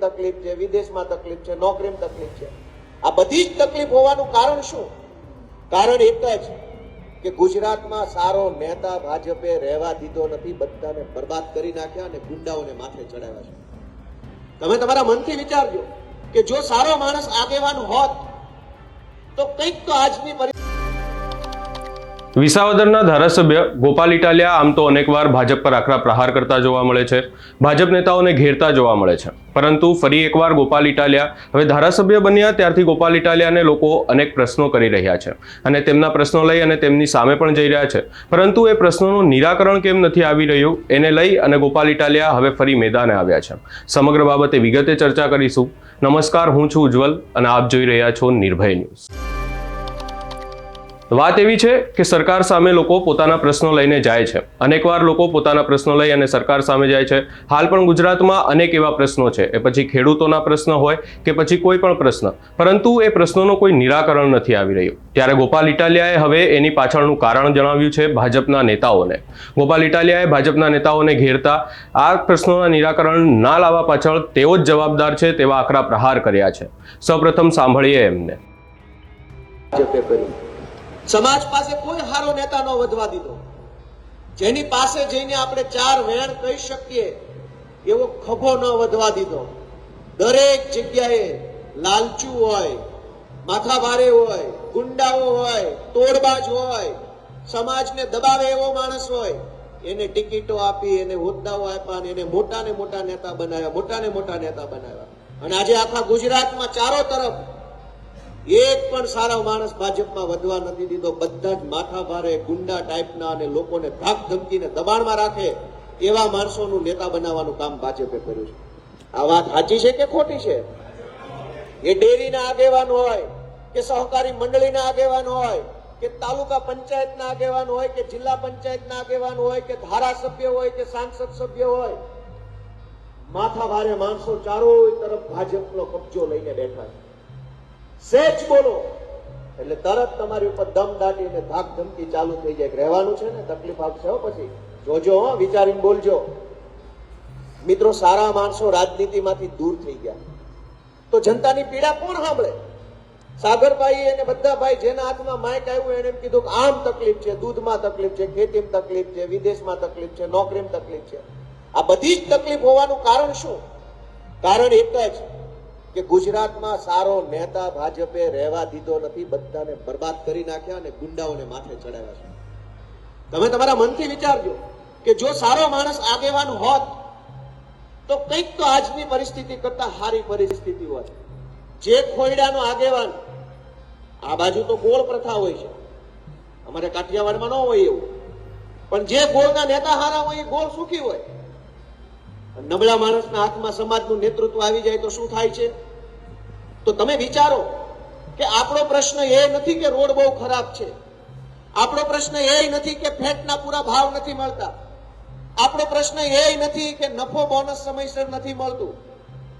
તકલીફ છે, વિદેશમાં તકલીફ છે, નોકરીમાં તકલીફ છે. આ બધી જ તકલીફ હોવાનું કારણ શું? કારણ એક જ કે ગુજરાતમાં સારો નેતા ભાજપે રહેવા દીધો નથી, બધાને બરબાદ કરી નાખ્યા અને ગુંડાઓને માથે ચડાવ્યા છે. તમે તમારા મનથી વિચારજો કે જો સારો માણસ આગેવાન હોત તો કંઈક તો આજની વિસાવદરના ધારાસભ્ય ગોપાલ ઇટાલિયા આમ તો અનેકવાર ભાજપ પર આકરા પ્રહાર કરતા જોવા મળે છે, ભાજપ નેતાઓને ઘેરતા જોવા મળે છે. પરંતુ ફરી એકવાર ગોપાલ ઇટાલિયા હવે ધારાસભ્ય બન્યા ત્યારથી ગોપાલ ઇટાલિયાને લોકો અનેક પ્રશ્નો કરી રહ્યા છે અને તેમના પ્રશ્નો લઈ અને તેમની સામે પણ જઈ રહ્યા છે. પરંતુ એ પ્રશ્નોનું નિરાકરણ કેમ નથી આવી રહ્યું એને લઈ અને ગોપાલ ઇટાલિયા હવે ફરી મેદાને આવ્યા છે. સમગ્ર બાબતે વિગતે ચર્ચા કરીશું. નમસ્કાર, હું છું ઉજ્જવલ અને આપ જોઈ રહ્યા છો નિર્ભય ન્યૂઝ. વાત એવી છે કે સરકાર સામે લોકો પોતાના પ્રશ્નો લઈને જાય છે. અનેકવાર લોકો પોતાના પ્રશ્નો લઈ અને સરકાર સામે જાય છે. હાલ પણ ગુજરાતમાં અનેક એવા પ્રશ્નો છે, એ પછી ખેડૂતોના પ્રશ્ન હોય કે પછી કોઈ પણ પ્રશ્ન, પરંતુ એ પ્રશ્નોનું કોઈ નિરાકરણ નથી આવી રહ્યું. ત્યારે ગોપાલ ઇટાલિયાએ હવે એની પાછળનું કારણ જણાવ્યું છે ભાજપના નેતાઓને. ગોપાલ ઇટાલિયાએ ભાજપના નેતાઓને ઘેરતા આ પ્રશ્નોના નિરાકરણ ના લાવવા પાછળ તેઓ જ જવાબદાર છે તેવા આકરા પ્રહાર કર્યા છે. સૌપ્રથમ સાંભળીએ એમને. સમાજ પાસે કોઈ સારો નેતા ન વધવા દીધો, જેની પાસે જઈને આપણે ચાર વેણ કહી શકીએ એવો ખભો ન વધવા દીધો. દરેક જગ્યાએ લાલચુ હોય, માથાભારે હોય, ગુંડાઓ હોય, તોડબાજ હોય, સમાજને દબાવે એવો માણસ હોય, એને ટિકિટો આપી, એને હોદ્દાઓ આપ્યા, એને મોટા ને મોટા નેતા બનાવ્યા, મોટા ને મોટા નેતા બનાવ્યા. અને આજે આખા ગુજરાતમાં ચારો તરફ એક પણ સારો માણસ ભાજપમાં વધવા નથી દીધો. બધા જ માથા ભારે ગુંડા ટાઈપના અને લોકોને ધાક ધમકીને દબાણમાં રાખે એવા માણસોનું નેતા બનાવવાનું કામ ભાજપે કર્યું છે. આ વાત સાચી છે કે ખોટી છે? એ ડેરીના આગેવાન હોય કે સહકારી મંડળીના આગેવાન હોય કે તાલુકા પંચાયતના આગેવાન હોય કે જિલ્લા પંચાયતના આગેવાન હોય કે ધારાસભ્ય હોય કે સાંસદ સભ્ય હોય, માથા ભારે માણસો ચારો તરફ ભાજપનો કબજો લઈને બેઠા છે. સેજ બોલો એટલે તરત તમારી ઉપર દમ દાટી અને ધાક ધમકી ચાલુ થઈ જાય. રહેવાનું છે ને, તકલીફ આવશે હો. પછી જોજો, વિચારીને બોલજો. મિત્રો, સારા માણસો રાજનીતિમાંથી દૂર થઈ ગયા તો જનતાની પીડા કોણ સાંભળે? સાગરભાઈ અને બધા ભાઈ જેના હાથમાં માઇક આવ્યું એને એમ કીધું કે આમ તકલીફ છે, દૂધમાં તકલીફ છે, ખેતીમાં તકલીફ છે, વિદેશમાં તકલીફ છે, નોકરીમાં તકલીફ છે. આ બધી જ તકલીફ હોવાનું કારણ શું? કારણ એક જ કે ગુજરાતમાં સારો નેતા ભાજપે રહેવા દીધો નથી, બધાને બરબાદ કરી નાખ્યા અને ગુંડાઓને માથે ચડાવ્યા છે. તમે તમારા મનથી વિચારજો કે જો સારો માણસ આગેવાન હોત તો કંઈક તો આજની પરિસ્થિતિ કરતા સારી પરિસ્થિતિ હોત. જે ખોયડાનો આગેવાન, આ બાજુ તો ગોળ પ્રથા હોય છે, અમારે કાઠિયાવાડમાં ન હોય એવું, પણ જે ગોળના નેતા હારા હોય એ ગોળ સુખી હોય. નબળા માણસના હાથમાં સમાજનું નેતૃત્વ આવી જાય તો શું થાય છે? તો તમે વિચારો કે આપણો પ્રશ્ન એ નથી કે રોડ બહુ ખરાબ છે, આપણો પ્રશ્ન એ નથી કે ફેટના પૂરા ભાવ નથી મળતા, આપણો પ્રશ્ન એ નથી કે નફો બોનસ સમયસર નથી મળતું,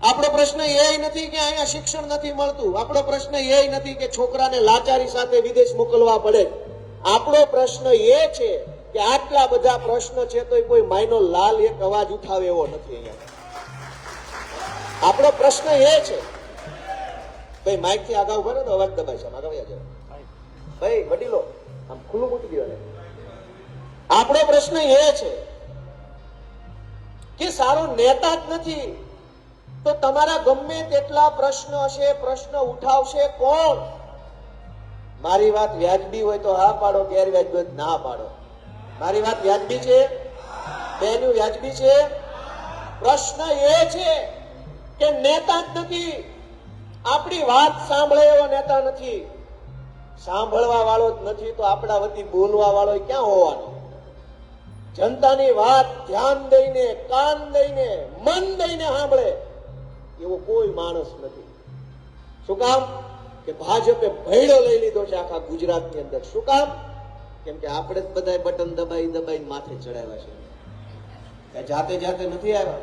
આપણો પ્રશ્ન એ નથી કે અહીંયા શિક્ષણ નથી મળતું, આપણો પ્રશ્ન એ નથી કે છોકરાને લાચારી સાથે વિદેશ મોકલવા પડે. આપણો પ્રશ્ન એ છે કે આટલા બધા પ્રશ્ન છે તો કોઈ માયનો લાલ એક અવાજ ઉઠાવે એવો નથી અહીંયા. આપણો પ્રશ્ન એ છે, ભાઈ માઇક થી આગળ ભરે તો અવાજ દબાય છે, આગળ જાય ભાઈ વડીલો આમ ખુલ્લું મૂકી દો. આપણો પ્રશ્ન એ છે કે સારો નેતા જ નથી તો તમારા ગમે તેટલા પ્રશ્ન હશે, પ્રશ્ન ઉઠાવશે કોણ? મારી વાત વ્યાજબી હોય તો હા પાડો, ગેરવ્યાજબી હોય ના પાડો. મારી વાત વ્યાજબી છે? બેનું વ્યાજબી છે? પ્રશ્ન એ છે કે નેતા જ નથી, આપણી વાત સાંભળે એવો નેતા નથી, સાંભળવા વાળો જ નથી તો આપણા વતી બોલવા વાળો ક્યાં હોવાનો? જનતાની વાત ધ્યાન દઈને, કાન દઈને, મન દઈને સાંભળે એવો કોઈ માણસ નથી. શું કામ? કે ભાજપે ભયડો લઈ લીધો છે આખા ગુજરાતની અંદર. શું કામ? કેમ કે આપણે જ બધા બટન દબાઈ દબાઈ માથે ચડાવ્યા છે, જાતે જાતે નથી આવ્યા.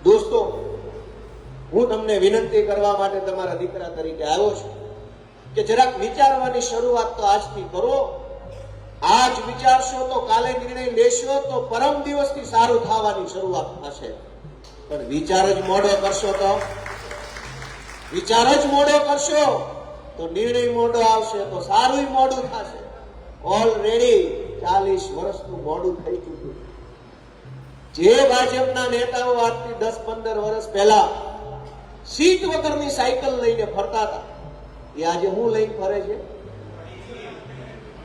દોસ્તો, હું તમને વિનંતી કરવા માટે તમારા દીકરા તરીકે આવ્યો છું કે જરાક વિચારવાની શરૂઆત તો આજથી કરો. આજ વિચારશો તો કાલે નિર્ણય લેશો તો પરમ દિવસથી સારું થવાની શરૂઆત થશે. પણ વિચાર જ મોડો કરશો તો નિર્ણય મોડો આવશે તો સારું મોડું થશે. ઓલરેડી 40 વર્ષનું મોડું થઈ ચૂક્યું. જે ભાજપના નેતાઓ આજથી 10-15 વર્ષ પહેલા સીટ વગરની સાયકલ લઈને ફરતા હતા એ આજે હું લઈને ફરે છે?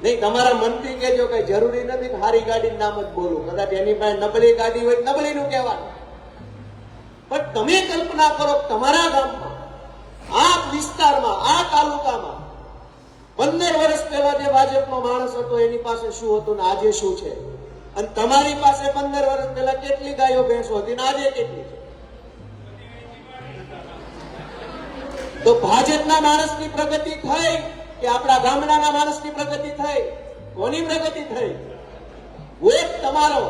નહીં, તમારા મનથી કહેજો કઈ જરૂરી નથી કે હારી ગાડીનું નામ જ બોલું. કદાચ એની પાસે નબળી ગાડી હોય નબળીનું કહેવાનું. પણ તમે કલ્પના કરો તમારા ગામમાં, આ વિસ્તારમાં, આ તાલુકામાં 15 વર્ષ પહેલા જે ભાજપનો માણસ હતો એની પાસે શું હતું ને આજે શું છે, અને તમારી પાસે 15 વર્ષ પહેલા કેટલી ગાયો ભેંસો હતી ને આજે કેટલી છે. તો ભાજપના માણસની પ્રગતિ થઈ કે આપણા ગામડાના માણસની પ્રગતિ થઈ? કોની પ્રગતિ થઈ? વોટ તમારો,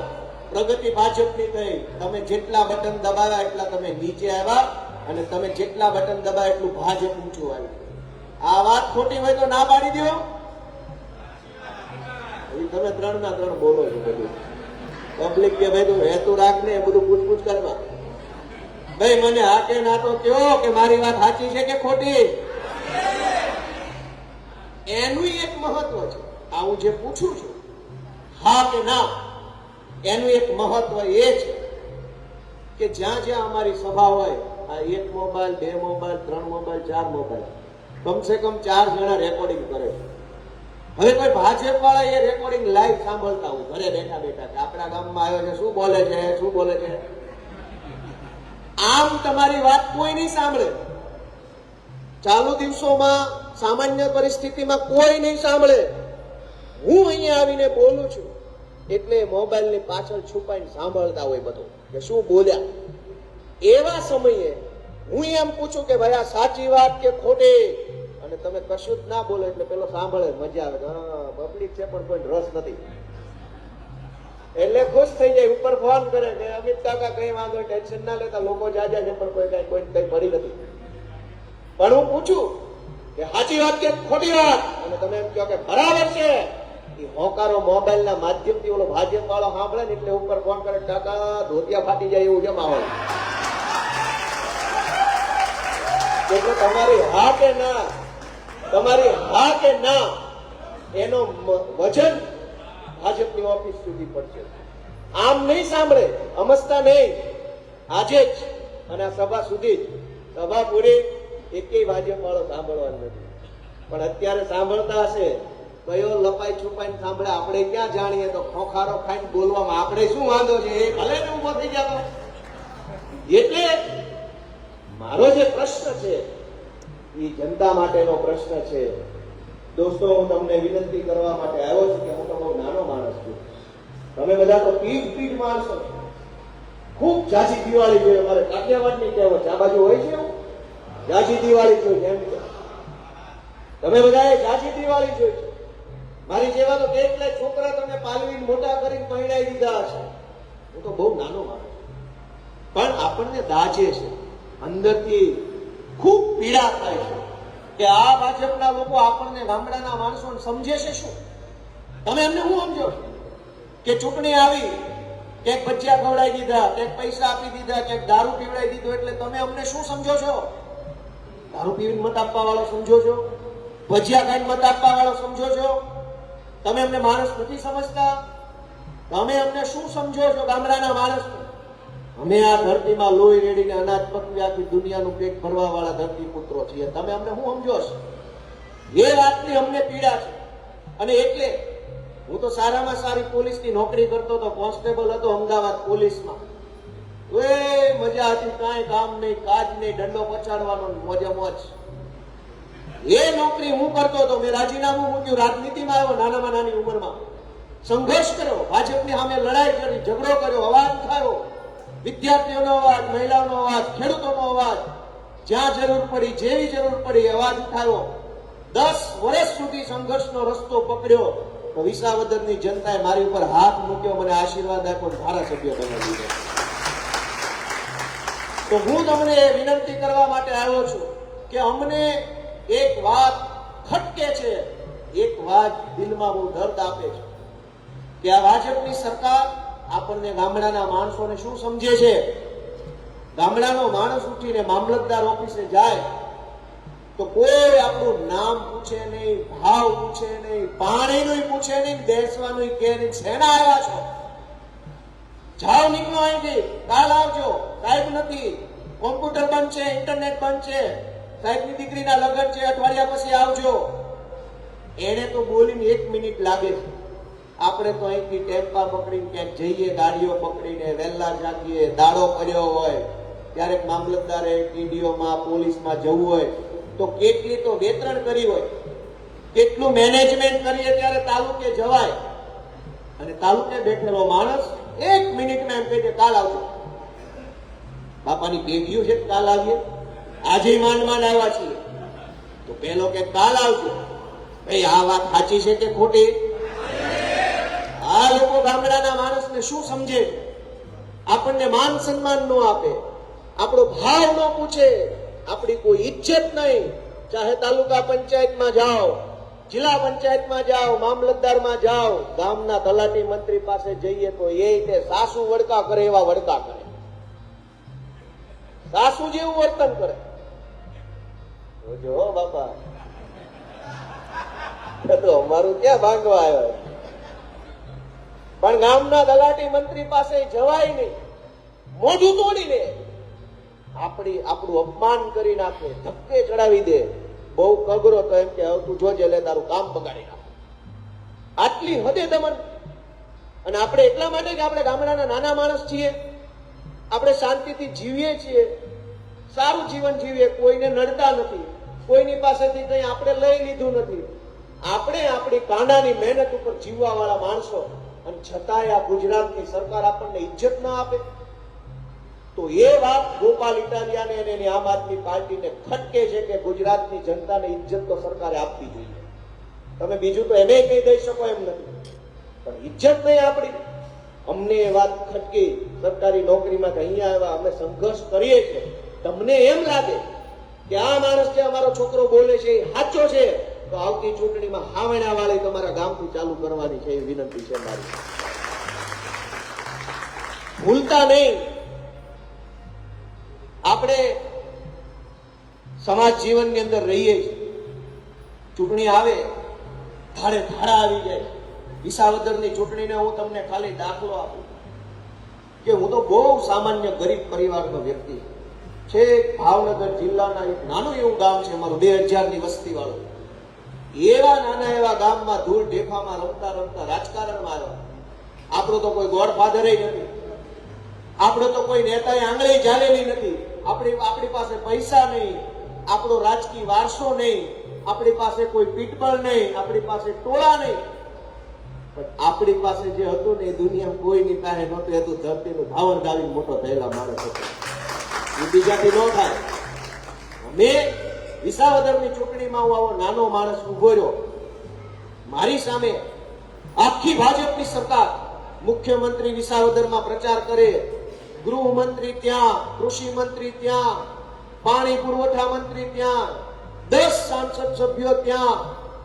પ્રગતિ ભાજપની થઈ. તમે જેટલા બટન દબાવ્યા એટલા તમે નીચે આવ્યા, અને તમે જેટલા બટન દબાવ્યા એટલું ભાજપ ઊંચું આવ્યું. આ વાત ખોટી હોય તો ના પાડી દો. તમે 3 બોલો છો. બધું પબ્લિક કે ભાઈ તું હેતુ રાખ ને, એ બધું પૂછપૂછ કરવા. ભાઈ મને હા કે ના તો કયો કે મારી વાત સાચી છે કે ખોટી. એનું એક મહત્વ છે. આ હું જે પૂછું છું હા કે ના, એનું એક મહત્વ એ છે કે જ્યાં જ્યાં અમારી સભા હોય, આ 1 મોબાઈલ 2 મોબાઈલ 3 મોબાઈલ 4 મોબાઈલ, કમસે કમ 4 જણા રેકોર્ડિંગ કરે છે. હવે કોઈ ભાજપ વાળા એ રેકોર્ડિંગ લાઈવ સાંભળતા હોય ઘરે બેઠા બેઠા કે આપણા ગામમાં આવ્યો છે, શું બોલે છે, શું બોલે છે. આમ તમારી વાત કોઈ નહીં સાંભળે. ચાલુ દિવસોમાં સામાન્ય પરિસ્થિતિમાં કોઈ નહીં સાંભળે. હું અહીંયા આવીને બોલું છું એટલે મોબાઈલની પાછળ છુપાઈને સાંભળતા હોય બધું કે શું બોલ્યા. એવા સમયે હું એમ પૂછું કે ભાઈ આ સાચી વાત કે ખોટી, અને તમે કશું જ ના બોલો એટલે પેલો સાંભળે, મજા આવે. હા, પબ્લિક છે પણ કોઈ રસ નથી એટલે ખુશ થઈ જાય. ઉપર ફોન કરે કે અમિત કાકા કઈ વાંધો, ટેન્શન ના લેતા, લોકો જાજા છે પણ કોઈ કઈ પડી નથી. પણ હું પૂછું કે સાચી વાત કે ખોટી વાત, અને તમે એમ કહો કે બરાબર છે, એ હોકારો મોબાઈલના માધ્યમથી ઓલો ભાજપ વાળો સાંભળે ને એટલે ઉપર ફોન કરે, કાકા ધોતિયા ફાટી જાય એવું છે માહોલ. એટલે તમારી હા કે ના, એનો વજન ભાજપની ઓફિસ સુધી પડશે. આમ નહીં સાંભળે, અમસ્તા નહીં, આજે જ અને આ સભા સુધી જ. સભા પૂરી એકેય ભાજપ વાળો સાંભળવાનો નથી. પણ અત્યારે સાંભળતા હશે, કયો લપાઈ છુપાઈને સાંભળે આપણે ક્યાં જાણીએ. તો ખોખારો ખાઈને બોલવામાં આપણે શું વાંધો છે, એ ભલે ને ઉભો થઈ જતો. એટલે મારો જે પ્રશ્ન છે એ જનતા માટેનો પ્રશ્ન છે. દોસ્તો, હું તમને વિનંતી કરવા માટે આવ્યો છું કે હું તો બહુ નાનો માણસ છું. તમે બધા તો પીઢ માણસો છો. ખૂબ ઝાઝી દિવાળી જોઈએ. અમારે કાઠિયાવાડની કહેવત આ બાજુ હોય છે, ઝાઝી દિવાળી જોઈ. એમ તમે બધાએ ઝાઝી દિવાળી જોઈ છે. મારી જેવા તો કેટલાય છોકરા તમે પાલવીને મોટા કરીને પરણાવી દીધા હશે. હું તો બહુ નાનો માણસ છું. પણ આપણને દાજે છે, અંદરથી ખૂબ પીડા થાય છે કે આ ભાજપના લોકો આપણને ગામડાના માણસોને સમજે છે શું? તમે એમને શું સમજો છો કે ચૂંટણી આવી, ક્યાંક ભજીયા ખવડાવી દીધા, ક્યાંક પૈસા આપી દીધા, ક્યાંક દારૂ પીવડાવી દીધો એટલે તમે અમને શું સમજો છો? દારૂ પીવીને મત આપવા વાળો સમજો છો? ભજીયા ખાઈને મત આપવા વાળો સમજો છો? તમે અમને માણસ નથી સમજતા? તમે અમને શું સમજો છો ગામડાના માણસ? અમે આ ધરતીમાં લોહી રેડીને અનાજ પકવી આખી દુનિયાનું પેટ ભરવા વાળા ધરતી પુત્રો છીએ. તમે અમને શું સમજો છો? એ વાતની અમને પીડા છે. અને એટલે હું તો સારામાં સારી પોલીસની નોકરી કરતો હતો, કોન્સ્ટેબલ હતો અમદાવાદ પોલીસમાં. મજા હતી, કાંઈ કામ નહીં, કાજ નહીં, દંડો પછાડવાનો, મોજે મોજ. એ નોકરી હું કરતો હતો. મેં રાજીનામું મૂક્યું, રાજનીતિમાં આવ્યો નાનામાં નાની ઉંમરમાં. સંઘર્ષ કર્યો, ભાજપની સામે લડાઈ કરી, ઝઘડો કર્યો, અવાજ ઉઠાવ્યો. વિદ્યાર્થીઓનો અવાજ, મહિલાઓનો અવાજ, ખેડૂતોનો અવાજ, જ્યાં જરૂર પડી, જેવી જરૂર પડી અવાજ ઉઠાવ્યો. 10 વર્ષ સુધી સંઘર્ષનો રસ્તો પકડ્યો. તો વિસાવદરની જનતાએ મારી ઉપર હાથ મૂક્યો, મને આશીર્વાદ આપ્યો, ધારાસભ્ય બનાવી દીધો. તો હું તમને વિનંતી કરવા માટે આવ્યો છું કે અમને એક વાત ખટકે છે, એક વાત દિલમાં બહુ દર્દ આપે છે કે આ ભાજપની સરકાર આપણને ગામડાના માણસોને શું સમજે છે? ગામડાનો માણસ ઉઠીને મામલતદાર ઓફિસે જાય તો કોઈ આપણું નામ પૂછે નહીં, ભાવ પૂછે નહીં, પાણીનું પૂછે નહીં, બેસવાનું કે નહીં, શેના આવ્યા છો, જાઓ નીકળો અહીંથી, કાલ આવજો, સાહેબ નથી, કોમ્પ્યુટર બંધ છે, ઇન્ટરનેટ બંધ છે, સાહેબની દીકરીના લગ્ન છે, અઠવાડિયા પછી આવજો. એને તો બોલીને 1 મિનિટ લાગે છે. આપણે તો અહીંથી ટેમ્પા પકડીને ક્યાંક જઈએ, ગાડીઓ પકડીને વહેલા જાગીએ, દાડો કર્યો હોય, ક્યારેક મામલતદારે ટીડીઓમાં પોલીસમાં જવું હોય તો કેટલી તો વેતરણ કરી હોય, કેટલું મેનેજમેન્ટ કરીએ ત્યારે તાલુકે જવાય, અને તાલુકે બેઠેલો માણસ 1 મિનિટમાં એમ કહે કે કાલ આવજો. બાપાની પેઢીઓ છે, કાલ આવીએ, આજે માંડ માંડ આવ્યા છીએ, તો પેલો કે કાલ આવજો. ભાઈ આ વાત સાચી છે કે ખોટી? આ લોકો ગામડાના માણસને શું સમજે? આપણને માન સન્માન ન આપે, આપણો ભાવ ન પૂછે, આપણી કોઈ ઇજ્જત નહીં. ચાહે તાલુકા પંચાયતમાં જાઓ, જિલ્લા પંચાયતમાં જાઓ, મામલતદારમાં જાઓ, ગામના તલાટી મંત્રી પાસે જઈએ તો એ તે સાસુ વડકા કરે એવા વડકા કરે, સાસુ જેવું વર્તન કરે. જો બાપા, તો અમારું ક્યાં ભાંગવા આવ્યો? પણ ગામના તલાટી મંત્રી પાસે જવાય નહીં, મોઢું તોડી લે, આપણું અપમાન કરી નાખે, ધક્કે ચડાવી દે. બહુ કગરો તો એમ કે હવે તું જોજે, લે તારું કામ બગાડી નાખે. આટલી હદે દમન. અને આપણે એટલા માટે કે આપણે ગામડાના નાના માણસ છીએ, આપણે શાંતિથી જીવીએ છીએ, સારું જીવન જીવીએ, કોઈને નડતા નથી, કોઈની પાસેથી કંઈ આપણે લઈ લીધું નથી. આપણે આપણી કાંડાની મહેનત ઉપર જીવવા વાળા માણસો, અને છતાંય આ ગુજરાતની સરકાર આપણને ઇજ્જત ના આપે, તો એ વાત ગોપાલ ઇટાલિયાને અને એની આમ આદમી પાર્ટીને ખટકે છે કે ગુજરાતની જનતાને ઇજ્જત તો સરકારે આપવી જોઈએ. તમે બીજું તો એને કહી દઈ શકો એમ નથી, પણ ઇજ્જત નહીં આપણી. અમને એ વાત ખટકી, સરકારી નોકરીમાં અહીંયા આવ્યા, અમે સંઘર્ષ કરીએ છીએ, તમને એમ લાગે કે આ માણસ જે અમારો છોકરો બોલે છે એ સાચો છે, તો આવતી ચૂંટણીમાં હાવણા વાળી તમારા ગામથી ચાલુ કરવાની છે, એ વિનંતી છે મારી. ભૂલતા નહીં. આપણે સમાજ જીવનની અંદર રહીએ છીએ, ચૂંટણી આવે, ધારે ધારા આવી જાય. વિસાવદરની ચૂંટણીને હું તમને ખાલી દાખલો આપું કે હું તો બહુ સામાન્ય ગરીબ પરિવારનો વ્યક્તિ છે. ભાવનગર જિલ્લાના એક નાનું એવું ગામ છે મારું, 2000ની વસ્તી વાળું. એવા નાના એવા ગામમાં ધૂળ ઢેફામાં રમતા રમતા રાજકારણમાં આવ્યા. આપણો તો કોઈ ગોડફાધર નથી, આપણો તો કોઈ નેતાએ આંગળી ઝાલેલી નથી, આપણી પાસે પૈસા નહીં, આપણો રાજકીય વારસો નહીં, આપણી પાસે કોઈ પીઠબળ નહીં, આપણી પાસે ટોળા નહીં, પણ આપણી પાસે જે હતું ને એ દુનિયા કોઈની પાસે નહોતું. એ તો ધરતીનું ધાવણ ગાવી મોટો થયેલા માણસ હતો, એ બીજાથી ન થાય. મેં વિસાવદરની ચૂંટણીમાં હું આવો નાનો માણસ ઉભો રહ્યો, મારી સામે આખી ભાજપની સરકાર, મુખ્યમંત્રી વિસાવદરમાં પ્રચાર કરે, ગૃહમંત્રી ત્યાં, કૃષિ મંત્રી ત્યાં, પાણી પુરવઠા મંત્રી ત્યાં, 10 સાંસદ સભ્યો ત્યાં,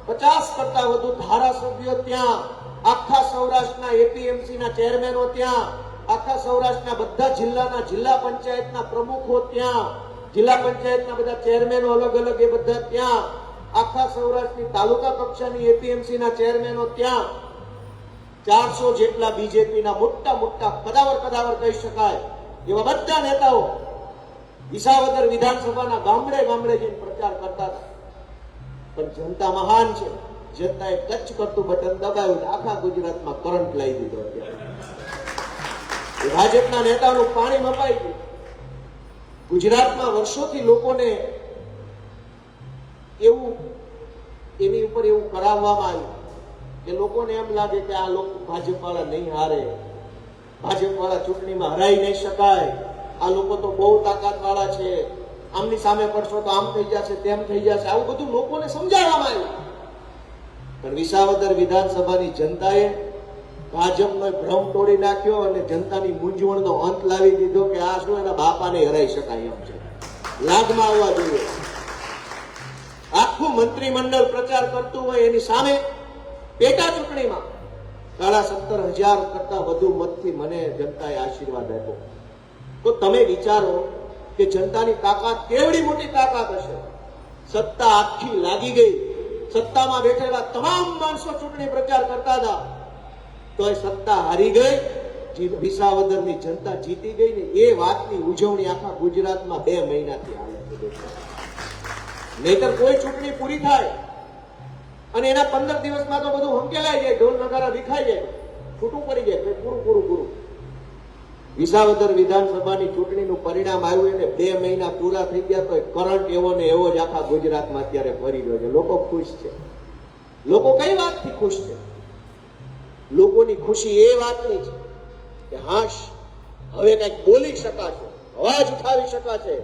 50 કરતા વધુ ધારાસભ્યો ત્યાં, આખા સૌરાષ્ટ્રના એપીએમસીના ચેરમેનો ત્યાં, આખા સૌરાષ્ટ્રના બધા જિલ્લાના જિલ્લા પંચાયતના પ્રમુખો ત્યાં, જિલ્લા પંચાયતના બધા ચેરમેનો અલગ અલગ એ બધા ત્યાં, આખા સૌરાષ્ટ્રની તાલુકા કક્ષાની એપીએમસીના ચેરમેનો ત્યાં, 400 જેટલા બીજેપીના મોટા મોટા કદાવર કહી શકાય એવા બધા નેતાઓ વિસાવદર વિધાનસભાના ગામડે ગામડે જઈને પ્રચાર કરતા હતા. પણ જનતા મહાન છે, જનતાએ ટચ કરતું બટન દબાવ્યું, આખા ગુજરાતમાં કરંટ લાવી દીધો. અત્યારે ભાજપના નેતાઓનું પાણી મપાઈ ગયું. ગુજરાતમાં વર્ષોથી લોકોને એની ઉપર એવું કરાવવામાં આવ્યું કે લોકોને એમ લાગે કે આ લોકો ભાજપ વાળા નહીં હારે, ભાજપ વાળા ચૂંટણીમાં હરાઈ નહીં શકાય, આ લોકો તો બહુ તાકાત વાળા છે, આમની સામે પડશો તો આમ થઈ જશે, તેમ થઈ જશે, આવું બધું લોકોને સમજાવવામાં આવ્યું. પણ વિસાવદર વિધાનસભાની જનતાએ ભાજપનો ભ્રમ તોડી નાખ્યો અને જનતાની મૂંઝવણનો અંત લાવી દીધો કે આ શું એના બાપાને હરાઈ શકાય એમ છે, લાગમાં આવવા જોઈએ. આખું મંત્રીમંડળ પ્રચાર કરતું હોય એની સામે પેટા ચૂંટણીમાં 17,500 કરતા વધુ મતથી મને જનતાએ આશીર્વાદ આપ્યો. તો તમે વિચારો કે જનતાની તાકાત કેવડી મોટી તાકાત હશે. સત્તા આખી લાગી ગઈ, સત્તામાં બેઠેલા તમામ માણસો ચૂંટણી પ્રચાર કરતા હતા, તો એ સત્તા હારી ગઈ. વિસાવદરની જનતા જીતી ગઈ ને એ વાતની ઉજવણી આખા ગુજરાતમાં 2 મહિનાથી હાલે છે. નહીતર કોઈ ચૂંટણી પૂરી થાય અને એના 15 દિવસમાં તો બધું હંકેલાઈ જાય, ઢોલ નગારા વિખાઈ જાય, છૂટું પડી જાય, પૂરું. વિસાવદર વિધાનસભાની ચૂંટણીનું પરિણામ આવ્યું અને 2 મહિના પૂરા થઈ ગયા તો કરંટ એવો ને એવો જ આખા ગુજરાતમાં અત્યારે ફરી રહ્યો છે. લોકો ખુશ છે. લોકો કઈ વાતથી ખુશ છે? લોકોની ખુશી એ વાતની છે કે હાશ, હવે કંઈક બોલી શકાશે, અવાજ ઉઠાવી શકાશે,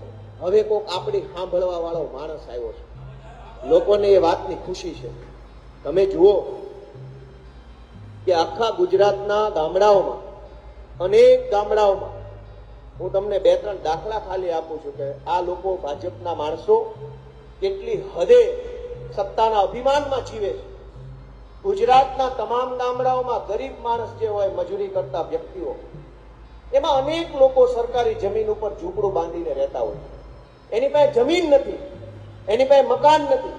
હવે કોઈક આપણી સાંભળવા વાળો માણસ આવ્યો છે. લોકોને એ વાતની ખુશી છે. તમે જુઓ કે આખા ગુજરાતના ગામડાઓમાં, અનેક ગામડાઓમાં, હું તમને 2-3 દાખલા ખાલી આપું છું કે આ લોકો ભાજપના માણસો કેટલી હદે સત્તાના અભિમાનમાં જીવે છે. ગુજરાતના તમામ ગામડાઓમાં ગરીબ માણસ જે હોય, મજૂરી કરતા વ્યક્તિઓ, એમાં અનેક લોકો સરકારી જમીન ઉપર ઝૂંપડું બાંધીને રહેતા હોય. એની પાસે જમીન નથી, એની પાસે મકાન નથી,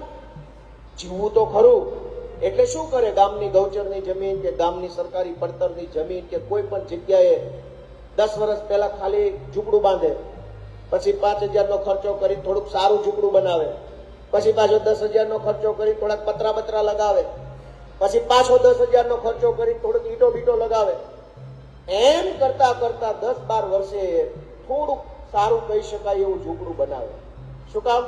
જીવવું તો ખરું. એટલે શું કરે? ગામની ગૌચરની જમીન કે ગામની સરકારી પડતરની જમીન કે કોઈ પણ જગ્યાએ 10 વર્ષ પહેલા ખાલી ઝૂંપડું બાંધે, પછી 5,000નો ખર્ચો કરી થોડુંક સારું ઝૂંપડું બનાવે, પછી પાછો 10,000નો ખર્ચો કરી થોડાક પતરા લગાવે, પછી પાછો 10,000નો ખર્ચો કરી થોડુંક ઈંટો બીટો લગાવે. એમ કરતા કરતા 10-12 વર્ષે થોડુંક સારું કહી શકાય એવું ઝૂંપડું બનાવે. શું કામ?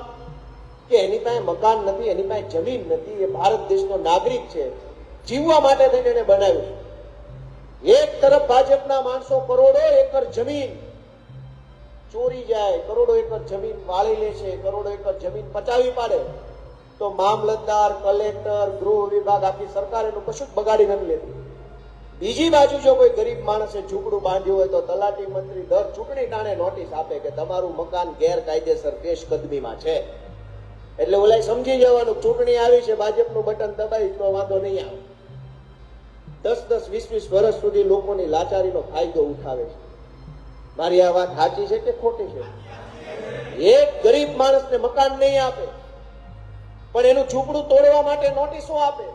કે એની પાસે મકાન નથી, એની પાસે જમીન નથી. એ ભારત દેશનો નાગરિક છે, જીવવા માટે થઈને એને બનાવ્યું છે. એક તરફ ભાજપના માણસો કરોડો એકર જમીન ચોરી જાય, કરોડો એકર જમીન વાળી લે છે, કરોડો એકર જમીન પચાવી પાડે, તો મામલતદાર, કલેક્ટર, ગૃહ વિભાગ, આખી સરકાર એનું કશું જ બગાડી નથી લેતી. બીજી બાજુ જો કોઈ ગરીબ માણસે ઝૂંપડું બાંધ્યું હોય તો તલાટી મંત્રી દર ચૂંટણી ટાણે નોટિસ આપે કે તમારું મકાન ગેરકાયદેસર પેશકદમીમાં છે. એટલે ઓલા સમજી જવાનું ચૂંટણી આવી છે, ભાજપનું બટન દબાવી તો વાંધો નહીં આવે. 10-10, 20-20 વર્ષ સુધી લોકોની લાચારીનો ફાયદો ઉઠાવે છે. મારી આ વાત સાચી છે કે ખોટી છે? એક ગરીબ માણસને મકાન નહીં આપે, પણ એનું ઝૂંપડું તોડવા માટે નોટિસો આપે,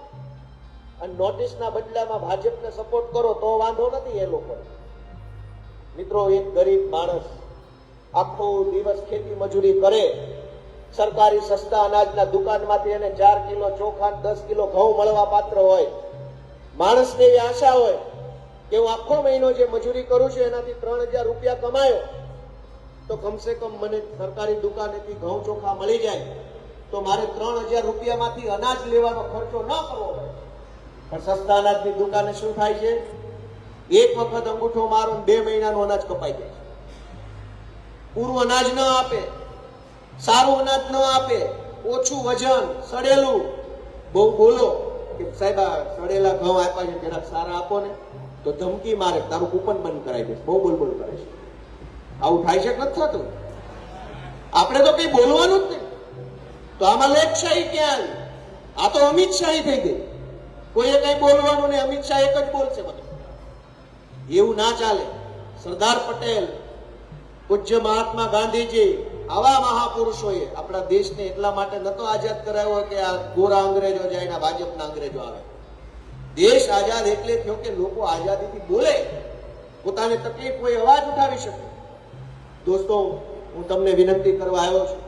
અને નોટિસના બદલામાં ભાજપને સપોર્ટ કરો તો વાંધો નથી એ લોકો. મિત્રો, એક ગરીબ માણસ આખો દિવસ ખેતી મજૂરી કરે, સરકારી સસ્તા અનાજના દુકાનમાંથી એને 4 કિલો ચોખા, 10 કિલો ઘઉં મળવા પાત્ર હોય. માણસને એવી આશા હોય કે હું આખો મહિનો જે મજૂરી કરું છું એનાથી 3,000 રૂપિયા કમાયો તો કમસે કમ મને સરકારી દુકાનેથી ઘઉં ચોખા મળી જાય તો મારે 3,000 રૂપિયામાંથી અનાજ લેવાનો ખર્ચો ન કરવો પડે. પણ સસ્તા અનાજની દુકાને શું થાય છે? એક વખત અંગૂઠો મારો 2 મહિનાનું અનાજ કપાઈ જાય છે. પૂરું અનાજ ન આપે, સારું અનાજ ન આપે, ઓછું વજન, સડેલું. બહુ બોલો કે સાહેબ આ સડેલા ઘઉં આપ્યા છે, જરાક સારા આપો ને, તો ધમકી મારે, તારું કૂપન બંધ કરાવી દે. બહુ બોલ કરે છે. આવું થાય છે કે નથી થતું? આપણે તો કઈ બોલવાનું જ નહીં. તો આમાં લોકશાહી ક્યાં આવી? આ તો અમિત શાહી થઈ ગઈ. કોઈએ કઈ બોલવાનું ને અમિત શાહ એક જ બોલશે બધું. એવું ના ચાલે. સરદાર પટેલ, પૂજ્ય મહાત્મા ગાંધીજી, આવા મહાપુરુષોએ આપણા દેશને એટલા માટે નતો આઝાદ કરાવ્યો કે આ ગોરા અંગ્રેજો જાય ને ભાજપના અંગ્રેજો આવે. દેશ આઝાદ એટલે થયો કે લોકો આઝાદીથી બોલે, પોતાની તકલીફ હોય અવાજ ઉઠાવી શકે. દોસ્તો, હું તમને વિનંતી કરવા આવ્યો છું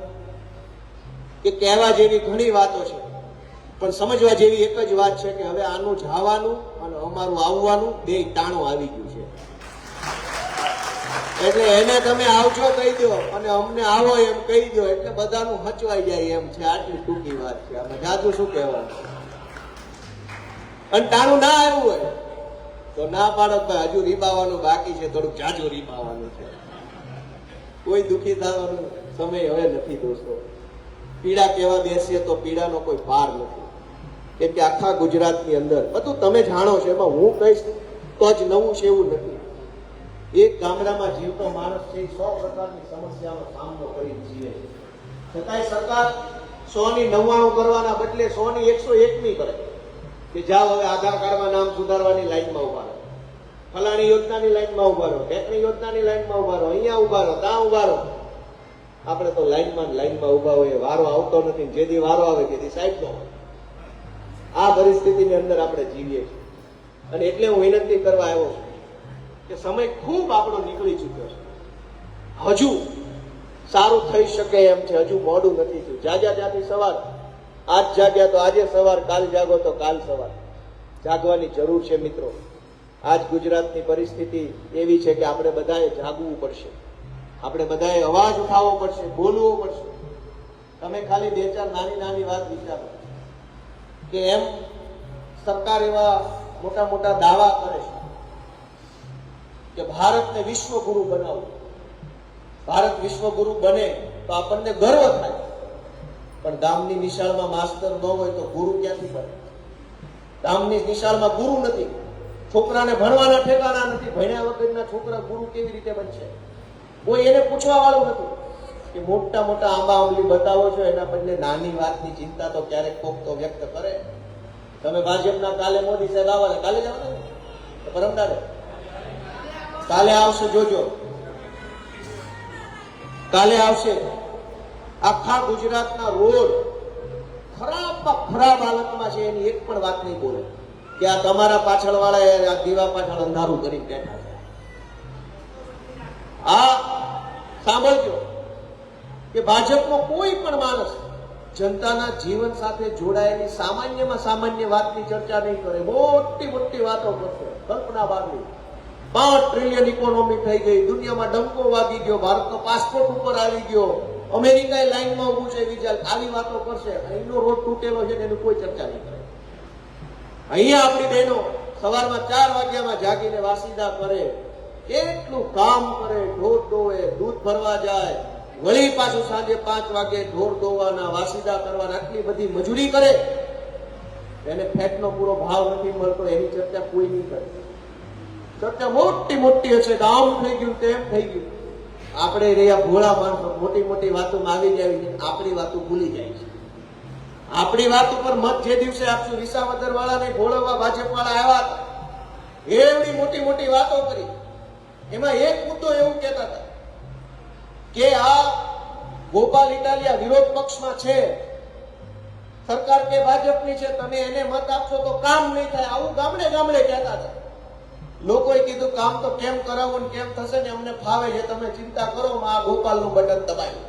કે કહેવા જેવી ઘણી વાતો છે, પણ સમજવા જેવી એક જ વાત છે કે હવે આનું જવાનું અને અમારું આવવાનું બે ટાણું આવી ગયું છે. એટલે એને તમે આવજો કહી દો અને અમને આવો એમ કહી દો, એટલે બધાનું હચવાઈ જાય એમ છે. આટલી ટૂંકી વાત છે. આમાં જાદુ શું કહેવાનું? અને ટાણું ના આવ્યું હોય તો ના પાડો, હજુ રીબાવાનું બાકી છે, થોડુંક જાજુ રીબાવાનું છે. કોઈ દુઃખી થવાનો સમય હવે નથી દોસ્તો. પીડા કેવા બેસીએ તો પીડાનો કોઈ પાર નથી. કેમ કે આખા ગુજરાતની અંદર બધું તમે જાણો છો, એમાં હું કહીશ તો જ નવું છે એવું નથી. એક ગામડામાં જીવતો માણસ છે 100 પ્રકારની સમસ્યાનો સામનો કરી જીવે છે. છતાંય સરકાર 100 ની 99 કરવાના બદલે 100 ની 101 કરે કે જાઓ હવે આધાર કાર્ડમાં નામ સુધારવાની લાઈનમાં ઉભા રહો, ફલાણી યોજનાની લાઈનમાં ઉભા રહો, ટેકની યોજનાની લાઈનમાં ઉભા રહો, અહીંયા ઉભા રહો, ત્યાં ઉભા રહો. આપણે તો લાઈનમાં ઉભા હોઈએ, વારો આવતો નથી, જેથી વારો આવે તેથી સાઈડ નો હોય. આ પરિસ્થિતિની અંદર આપણે જીવીએ છીએ. અને એટલે હું વિનંતી કરવા આવ્યો છું કે સમય ખૂબ આપણો નીકળી ચૂક્યો છે. હજુ સારું થઈ શકે એમ છે, હજુ મોડું નથી થયું. જાગ્યા ત્યાંથી સવાર, આજ જાગ્યા તો આજે સવાર, કાલ જાગો તો કાલ સવાર. જાગવાની જરૂર છે મિત્રો. આજ ગુજરાતની પરિસ્થિતિ એવી છે કે આપણે બધાએ જાગવું પડશે. આપણે બધાએ અવાજ ઉઠાવવો પડશે, બોલવું પડશે. તમે ખાલી બે ચાર નાની વાત વિચારો કે એમ સરકાર એવા મોટા મોટા દાવા કરે છે કે ભારતને વિશ્વગુરુ બનાવવું. ભારત વિશ્વગુરુ બને તો આપણને ગર્વ થાય. પણ ગામની નિશાળમાં માસ્તર ન હોય તો ગુરુ ક્યાંથી બને? ગામની નિશાળમાં ગુરુ નથી, છોકરાને ભણવાના ઠેકાણા નથી. ભણ્યા વગરના છોકરા ગુરુ કેવી રીતે બનશે? કોઈ એને પૂછવા વાળું નથી કે મોટા મોટા આંબા આંબલી બતાવો છો, એના બદલે નાની વાતની ચિંતા તો ક્યારેક કોક તો વ્યક્ત કરે. તમે ભાજપના કાલે મોદી સાહેબ આવવાના, કાલે જ આવવાના ને પરમદાડે? કાલે આવશે, જોજો, કાલે આવશે. આખા ગુજરાતના રોડ ખરાબમાં ખરાબ હાલતમાં છે, એની એક પણ વાત નહીં બોલે કે આ તમારા પાછળ વાળા આ દીવા પાછળ અંધારું કરી બેઠા છે. આ સાંભળજો કે ભાજપનો કોઈ પણ માણસ જનતાના જીવન સાથે જોડાયેલી સામાન્યમાં સામાન્ય વાતની ચર્ચા નહીં કરે. મોટી મોટી વાતો કરશે, કલ્પના બહારની. 5 ટ્રિલિયન ઇકોનોમી થઈ ગઈ, દુનિયામાં ડંકો વાગી ગયો, ભારતનો પાસપોર્ટ ઉપર આવી ગયો, અમેરિકાએ લાઈનમાં ઊભું છે, વિચાર આવી વાતો કરશે. અહીંનો રોડ તૂટેલો છે એની કોઈ ચર્ચા નહીં કરે. અહીંયા આપણી બહેનો સવારમાં 4 વાગ્યામાં જાગીને વાસીદા કરે, કેટલું કામ કરે, ઢોર દોવે, દૂધ ભરવા જાય, વળી પાછું સાંજે 5 વાગે ઢોર દોવાના, વાસીદા કરવાના, આટલી બધી મજૂરી કરે. એને ફેટનો પૂરો ભાવ નથી મળતો, એની ચર્ચા કોઈ નહીં કરે. ચર્ચા મોટી મોટી હશે, આમ થઈ ગયું, તેમ થઈ ગયું. આપણે રહ્યા ભોળા માણસો, મોટી મોટી વાતોમાં આવી જાય, આપણી વાતો ભૂલી જાય છે. આપણી વાત ઉપર મત જે દિવસે આપશું, વિસાવદર વાળા ને ભોળવા ભાજપ વાળા આવ્યા હતા, એવડી મોટી મોટી વાતો કરી. એમાં એક મુદ્દો એવું કહેતા હતા કે આ ગોપાલ ઇટાલિયા વિરોધ પક્ષમાં છે, સરકાર કે ભાજપની છે, તમે એને મત આપશો તો કામ નહીં થાય. આવું ગામડે ગામડે કહેતા હતા. લોકોએ કીધું કામ તો કેમ કરાવવું ને કેમ થશે ને અમને ફાવે છે, તમે ચિંતા કરો. આ ગોપાલનું બટન દબાયું.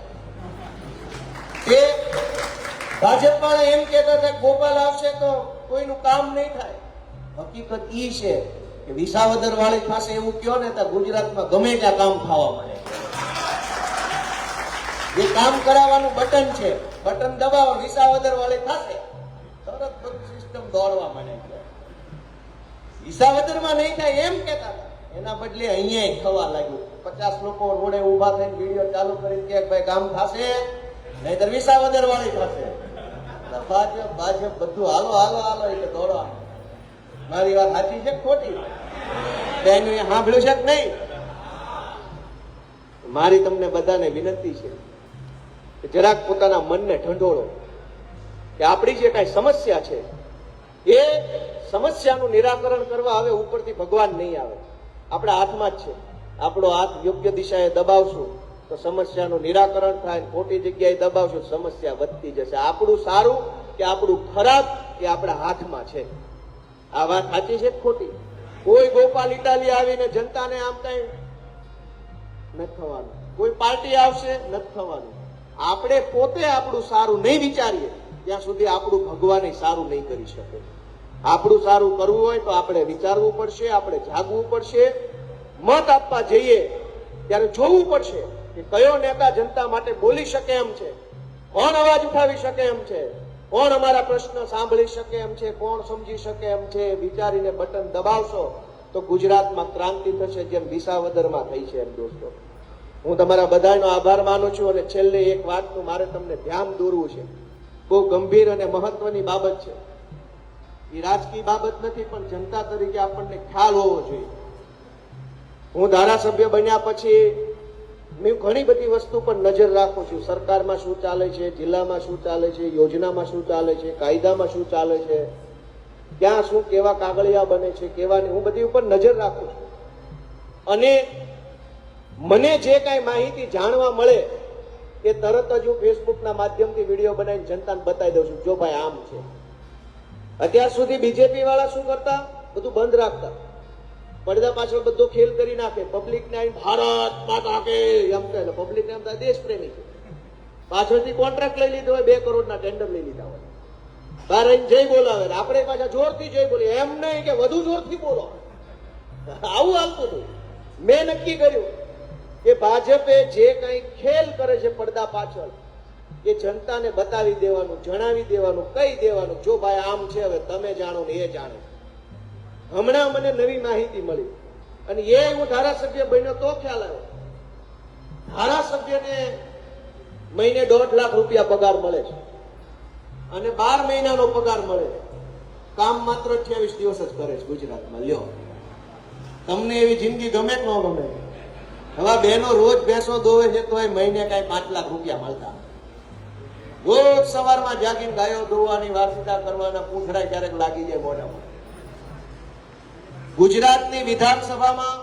એ ભાજપ વાળા એમ કહેતા હતા ગોપાલ આવશે તો કોઈનું કામ નહીં થાય. હકીકત ઈ છે કે વિસાવદર વાળી પાસે એવું કયો ને તો ગુજરાતમાં ગમે ત્યાં કામ થવા મળે. જે કામ કરાવવાનું બટન છે, બટન દબાવો, વિસાવદર વાળી થશે, તરત બધી સિસ્ટમ દોડવા મળે. વિસાવદરમાં નહીં થાય એમ કહેતા હતા. એના બદલે અહીંયા થવા લાગ્યું. 50 લોકો રોડે ઉભા થઈને વિડીયો ચાલુ કરી કે ભાઈ કામ થશે, નહીતર વિસાવદર વાળી થશે. ભાજપ બધું હાલો હાલો હાલો એટલે દોડવા. મારી વાત સાચી છે ખોટી? બેનું એ સાંભળ્યું છે કે નહીં? મારી તમને બધાને વિનંતી છે કે જરાક પોતાના મનને ઢંઢોળો કે આપણી જે કઈ સમસ્યા છે એ સમસ્યાનું નિરાકરણ કરવા હવે ઉપરથી ભગવાન નહીં આવે, આપણા હાથમાં જ છે. આપણો હાથ યોગ્ય દિશાએ દબાવશું તો સમસ્યાનું નિરાકરણ થાય, ખોટી જગ્યાએ દબાવશું તો સમસ્યા વધતી જશે. આપણું સારું કે આપણું ખરાબ એ આપણા હાથમાં છે. આ વાત સાચી છે ખોટી? કોઈ ગોપાલ ઇટાલિયા આવીને જનતાને આમ કઈ નથી થવાનું, કોઈ પાર્ટી આવશે નથી થવાનું. આપણે પોતે આપણું સારું નહીં વિચારીએ ત્યાં સુધી આપણું ભગવાન સારું નહીં કરી શકે. આપણું સારું કરવું હોય તો આપણે વિચારવું પડશે, આપણે જાગવું પડશે. મત આપવા જઈએ ત્યારે જોવું પડશે કે કયો નેતા જનતા માટે બોલી શકે એમ છે, કોણ અવાજ ઉઠાવી શકે એમ છે, કોણ અમારા પ્રશ્ન સાંભળી શકે એમ છે, કોણ સમજી શકે એમ છે. વિચારીને બટન દબાવશો તો ગુજરાતમાં ક્રાંતિ થશે, જેમ વિસાવદરમાં થઈ છે એમ. દોસ્તો, હું તમારા બધાનો આભાર માનું છું. અને છેલ્લે એક વાતનું મારે તમને ધ્યાન દોરવું છે. બહુ ગંભીર અને મહત્વની બાબત છે. એ રાજકીય બાબત નથી, પણ જનતા તરીકે આપણને ખ્યાલ હોવો જોઈએ. હું ધારાસભ્ય બન્યા પછી મેં ઘણી બધી વસ્તુ પર નજર રાખું છું. સરકારમાં શું ચાલે છે, જિલ્લામાં શું ચાલે છે, યોજનામાં શું ચાલે છે, કાયદામાં શું ચાલે છે, ક્યાં શું કેવા કાગળિયા બને છે, કેવાની, હું બધી ઉપર નજર રાખું છું. અને મને જે કાંઈ માહિતી જાણવા મળે કે તરત જ હું ફેસબુકના માધ્યમથી વિડીયો બનાવીને જનતાને બતાવી દઉં છું, જો ભાઈ આમ છે. અત્યાર સુધી બીજેપી વાળા શું કરતા? બધું બંધ રાખતા, પડદા પાછળ બધો ખેલ કરી નાખે, પબ્લિકને આવીને ભારત માતા કે એમ કહે, પબ્લિકને એમ થાય દેશ પ્રેમી છે. પાછળથી કોન્ટ્રાક્ટ લઈ લીધો હોય, 2 કરોડના ટેન્ડર લઈ લીધા હોય, બહાર આવીને જય બોલાવે, આપણે પાછા જોરથી જય બોલીએ. એમ નહીં કે વધુ જોરથી બોલો, આવું હાલતું હતું. મેં નક્કી કર્યું કે ભાજપે જે કંઈ ખેલ કરે છે પડદા પાછળ, એ જનતાને બતાવી દેવાનું, જણાવી દેવાનું, કહી દેવાનું, જો ભાઈ આમ છે, હવે તમે જાણો ને એ જાણે. હમણાં મને નવી માહિતી મળી અને એ હું ધારાસભ્ય બન્યો તો ખ્યાલ આવ્યો. ધારાસભ્યને મહિને 1.5 લાખ રૂપિયા પગાર મળે છે અને 12 મહિનાનો પગાર મળે છે. કામ માત્ર 28 દિવસ જ કરે છે ગુજરાતમાં. લ્યો, તમને એવી જિંદગી ગમે કે ન ગમે? હવે બહેનો રોજ ભેંસો દોવે છે તો મહિને કઈ 5 લાખ રૂપિયા મળતા. રોજ સવારમાં જાગીને ગાયો દોવાની, વારસીદા કરવાના, પૂંછડા ક્યારેક લાગી જાય મોઢામાં. ગુજરાતની વિધાનસભામાં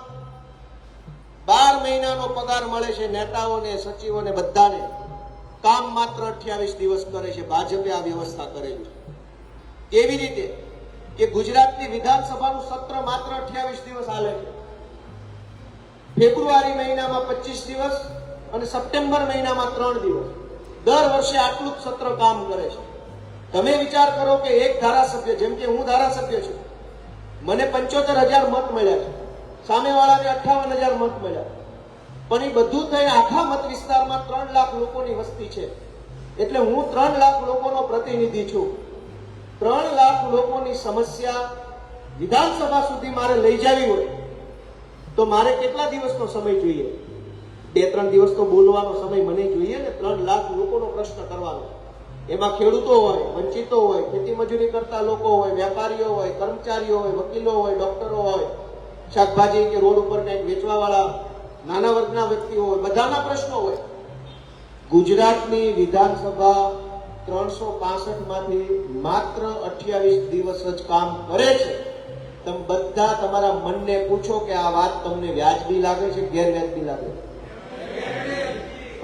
12 મહિનાનો પગાર મળે છે નેતાઓને, સચિવોને, બધાને. કામ માત્ર 28 દિવસ કરે છે. ભાજપે આ વ્યવસ્થા કરેલી છે. કેવી રીતે કે ગુજરાતની વિધાનસભાનું સત્ર માત્ર 28 દિવસ હાલે છે. ફેબ્રુઆરી મહિનામાં 25 દિવસ અને સપ્ટેમ્બર મહિનામાં 3 દિવસ. દર વર્ષે આટલું જ સત્ર કામ કરે છે. તમે વિચાર કરો કે એક ધારાસભ્ય, જેમ કે હું ધારાસભ્ય છું, મને 75,000 મત મળ્યા છે, સામેવાળાને 58,000 મત મળ્યા, પણ એ બધું થઈને આખા મત વિસ્તારમાં 3 લાખ લોકોની વસ્તી છે. એટલે હું 3 લાખ લોકોનો પ્રતિનિધિ છું. 3 લાખ લોકોની સમસ્યા વિધાનસભા સુધી મારે લઈ જવી હોય તો મારે કેટલા દિવસનો સમય જોઈએ? 2-3 દિવસ તો બોલવાનો સમય મને જોઈએ ને. 3 લાખ લોકોનો પ્રશ્ન કરવાનો. એમાં ખેડૂતો હોય, વંચિતો હોય, ખેતી મજૂરી કરતા લોકો હોય, વેપારીઓ હોય, કર્મચારીઓ હોય, વકીલો હોય, ડોક્ટરો હોય, શાકભાજી કે રોડ ઉપર કંઈક વેચવા વાળા નાના વર્ગના વ્યક્તિઓ હોય, બધાના પ્રશ્નો હોય. ગુજરાતની વિધાનસભા 365 માંથી માત્ર 28 દિવસ જ કામ કરે છે. તમે બધા તમારા મનને પૂછો કે આ વાત તમને વ્યાજબી લાગે છે, ગેરવ્યાજબી લાગે છે?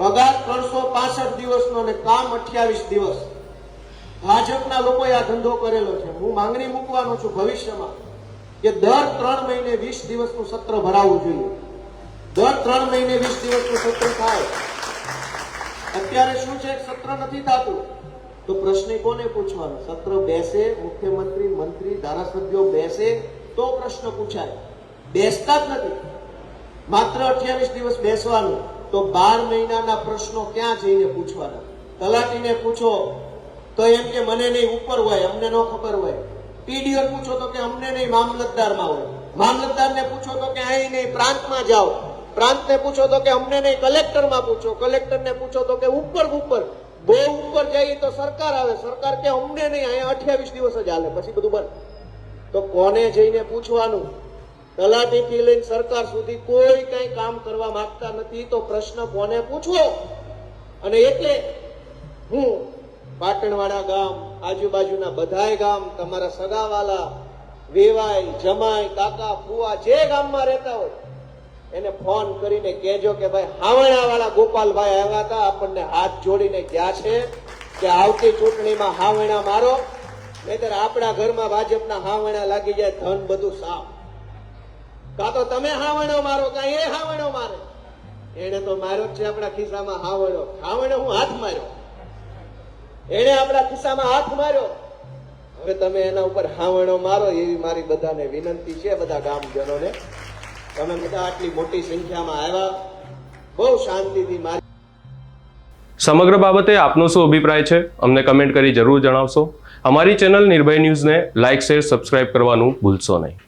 પગાર 365 દિવસનો અને કામ 28 દિવસ. ભાજપના લોકોએ આ ધંધો કરેલો છે. હું માંગણી મૂકવાનો છું ભવિષ્યમાં કે દર 3 મહિને 20 દિવસનું સત્ર ભરાવવું જોઈએ. દર 3 મહિને 20 દિવસનું સત્ર થાય. અત્યારે શું છે, સત્ર નથી થતું તો પ્રશ્ન કોને પૂછવાનો? સત્ર બેસે, મુખ્યમંત્રી, મંત્રી, ધારાસભ્યો બેસે તો પ્રશ્ન પૂછાય. બેસતા જ નથી. માત્ર 28 દિવસ બેસવાનું તો 12 મહિનાના પ્રશ્નો ક્યાં જઈને પૂછવાના? તલાટીને પૂછો તો એમ કે મને નહીં, ઉપર હોય, અમને ન ખબર હોય. પીડીઓ પૂછો તો કે અમને નહીં, મામલતદારમાં હોય. મામલતદારને પૂછો તો કે અહીં નહીં, પ્રાંતમાં જાઓ. પ્રાંતને પૂછો તો કે અમને નહીં, કલેક્ટરમાં પૂછો. કલેક્ટરને પૂછો તો કે ઉપર. બહુ ઉપર જઈએ તો સરકાર આવે, સરકાર કે અમને નહીં, અહીંયા 28 દિવસ જ હાલે, પછી બધું બંધ. તો કોને જઈને પૂછવાનું? તલાટીથી લઈને સરકાર સુધી કોઈ કઈ કામ કરવા માંગતા નથી તો પ્રશ્ન કોને પૂછવો? અને એટલે હું પાટણવાળા ગામ, આજુબાજુના બધાય ગામ, તમારા સગાવાલા, વેવાય, જમાઈ, કાકા, ફુવા જે ગામમાં રહેતા હોય એને ફોન કરીને કહેજો કે ભાઈ હાવણાવાળા ગોપાલભાઈ આવ્યા હતા, આપણને હાથ જોડીને ગયા છે કે આવતી ચૂંટણીમાં હાવણા મારો, નહીતર આપણા ઘરમાં ભાજપના હાવણા લાગી જાય, ધન બધું સાફ. કાં તો તમે હાવણો મારો, કાં એ હાવણો મારે. એને તો માર્યો જ છે આપણા ખિસ્સામાં હાવણો. હું હાથ માર્યો, એને આપણા ખિસ્સામાં હાથ માર્યો. હવે તમે એના ઉપર હાવણો મારો એવી મારી બધાને વિનંતી છે, બધા ગામજનોને. તમે બધા આટલી મોટી સંખ્યામાં આવ્યા, બહુ શાંતિથી મારી. સમગ્ર બાબતે આપનો શું અભિપ્રાય છે અમને કમેન્ટ કરી જરૂર જણાવશો. અમારી ચેનલ નિર્ભય ન્યૂઝને લાઇક, શેર, સબસ્ક્રાઇબ કરવાનું ભૂલશો નહીં.